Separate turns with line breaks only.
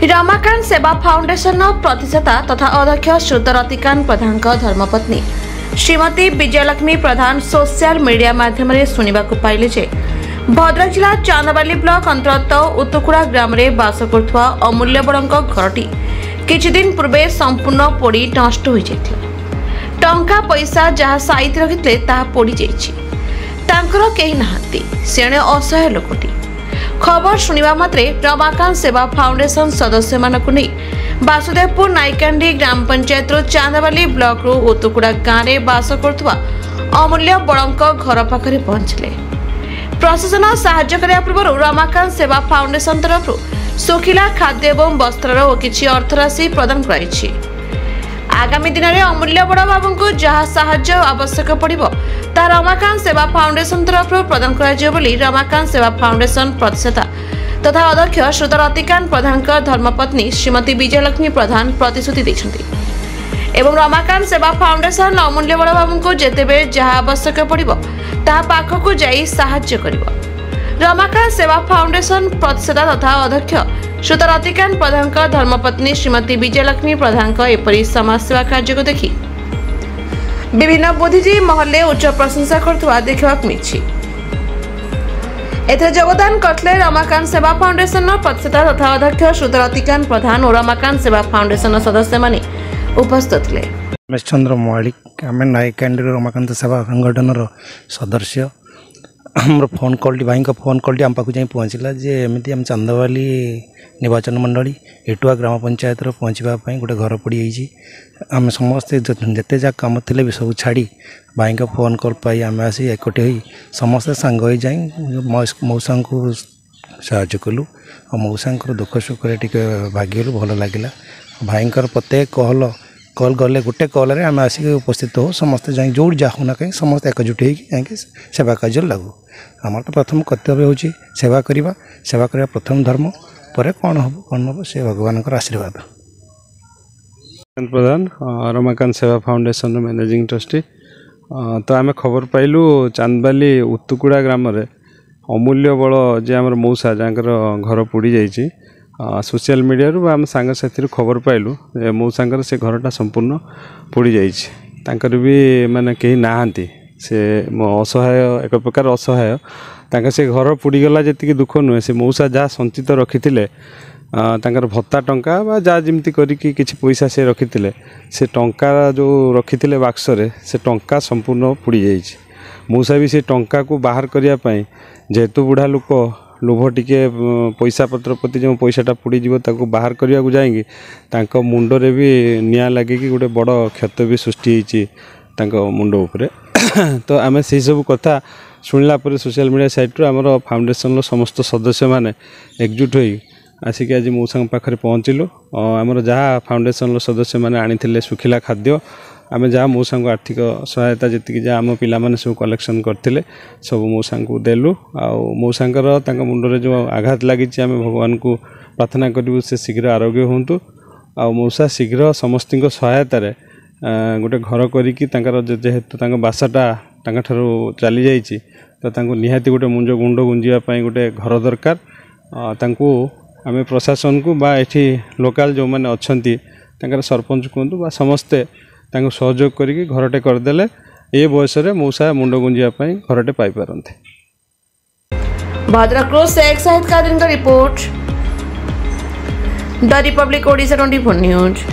रमाकांत सेवा फाउंडेशन प्रतिष्ठाता तथा अध्यक्ष श्रुतरतिकांत प्रधान धर्मपत्नी श्रीमती विजयलक्ष्मी प्रधान सोशल मीडिया माध्यम शुणा पाइले जे भद्रक जिला चांदबाली ब्लॉक अंतर्गत उतुकुड़ा ग्राम में बास करुवा अमूल्य बड़ घरटी किछि दिन पूर्वे संपूर्ण पोड़ी नष्ट हो जाइथिला। टंका पैसा जहाँ साइति रखिते ताहा पोड़ी जाइछि। तांकर केही नाहांती सेणे असहाय लोकटी। खबर शुणा मात्रे रमाकांत सेवा फाउंडेशन सदस्य मानकु नै वासुदेवपुर नाइकांडी ग्राम पंचायत चांदबाली ब्लॉक रो उतुकुड़ा गाँव में बास करुवा अमूल्य बड़क घर पाखरे पहुंचले। प्रशासन साहाय्य करने पूर्व रमाकांत सेवा फाउंडेशन तरफ सुखिला खाद्य एवं वस्त्र और किछि अर्थराशि प्रदान कराइछि। आगामी दिन में अमूल्य बड़ बाबू को जहाँ साहाय्य आवश्यक पड़िबो ता रमाकांत सेवा फाउंडेशन तरफ प्रदान कराजियो बोली रमाकांत सेवा फाउंडेशन प्रतिष्ठाता तथा अध्यक्ष श्रुतरतिकांत प्रधान धर्मपत्नी श्रीमती विजयलक्ष्मी प्रधान प्रतिश्रुति दैछन्ति एवं रमाकांत सेवा फाउंडेशन अमूल्य बड़ बाबू को जेतेबे जहाँ आवश्यक पड़िबो ता पाखकु जाई साहाय्य करिबो। रमाकांत सेवा फाउंडेशन प्रतिष्ठाता तथा अध्यक्ष श्रुतरतिकांत प्रधान धर्मपत्नी श्रीमती विजयलक्ष्मी प्रधान एपरी समाजसेवा कार्य को देखि विभिन्न बुद्धिजीवी महल्ले उच्च प्रशंसा करथुवा देखिबाक मिछि। एथे योगदान करथले रमाकांत सेवा फाउंडेशन प्रतिष्ठाता तथा अध्यक्ष श्रुतरतिकांत प्रधान और रमाकांत सेवा फाउंडेशन सदस्य माने उपस्थित थे।
रमेश चंद्र मालिक आम नायकांडी रमाकांत सेवा संगठन सदस्य आम फोन कॉल भाई फोन कॉल आम पाक पहुँचला जे एमती आम चांदबाली निर्वाचन मंडली एटुआ ग्राम पंचायत पहुँचापी गोटे घर पड़ जाइए। आम समस्ते जिते जहाँ कम थे भी सब छाड़ी भाई फोन कॉल पाई आम आसी एकटे हो समस्ते सांग हो जाए मौसा को साहाय्य कलु और मौसा दुख सुख भाग्यलु भल लगे भाई प्रत्येक कॉल गले गोटे कॉल आम आसिक उपस्थित हो समस्ते जाए जो जाऊँ ना कहीं समस्त एकजुट हो सेवा कार्य लागू। आमर तो प्रथम कर्तव्य हो सेवा करवा प्रथम धर्म पर कौन हम से भगवान आशीर्वाद।
प्रधान रमाकांत सेवा फाउंडेशन मैनेजिंग ट्रस्टी तो आम खबर पाइलु चांदबाली उतुकुड़ा ग्राम रे अमूल्य बड़ जे आम मौसा जहाँ घर पोड़ी जाइए सोशल मीडिया रू आम सांग साथी खबर पाइलु मौसा से घरटा संपूर्ण पोड़ी जाइए भी माने कहीं नहांती से असहाय एक प्रकार असहाय से घर पोड़ीगला जी दुख नुहे से मौसा जहाँ संचित रखी भत्ता टंका बा जहाँ जमी करके किसी पैसा से रखी से टंका जो रखी बाक्सरे से टंका संपूर्ण पोड़ी जाइए। मौसा भी से टंका को बाहर करने जेहेतु बुढ़ा लोक लोभ टिके पैसा पत्र प्रति जो पैसाटा पोड़ीज बाहर करने को जाएंगे मुंडरे भी निआ लगे कि गोटे बड़ क्षत भी सृष्टि होती मुंड उपरे तो आम से सब कथा शुणला सोशल मीडिया साइट्रु आमर फाउंडेशन समस्त सदस्य माने एकजुट हो आसिक आज मौसा पाखे पहुँचलु आमर जहाँ फाउंडेशन सदस्य मैंने आनी सुखिला खाद्य आम जहाँ मौसा को आर्थिक सहायता जी जहाँ आम पाने सब कलेक्शन करते सब मौसा को देलु मौसा मुंडरे जो आघात लगी आम भगवान को प्रार्थना करूँ से शीघ्र आरोग्य हूँ आ मौसा शीघ्र समस्त सहायतार गोटे घर करेतु बासाटा चली जाइए तो निहाती गोटे मुंज गुंड गुंजापी गोटे घर दरकार आम प्रशासन को बा एठी लोकल जो मैंने अच्छा सरपंच कहतु बा समस्ते सहयोग करी घरटे करदे ये बयस मौसा मुंड गुंजापी घरटे पाई पारते।
Bhadrak Sheikh Sahid Kadir report the Republic Odisha 24 news.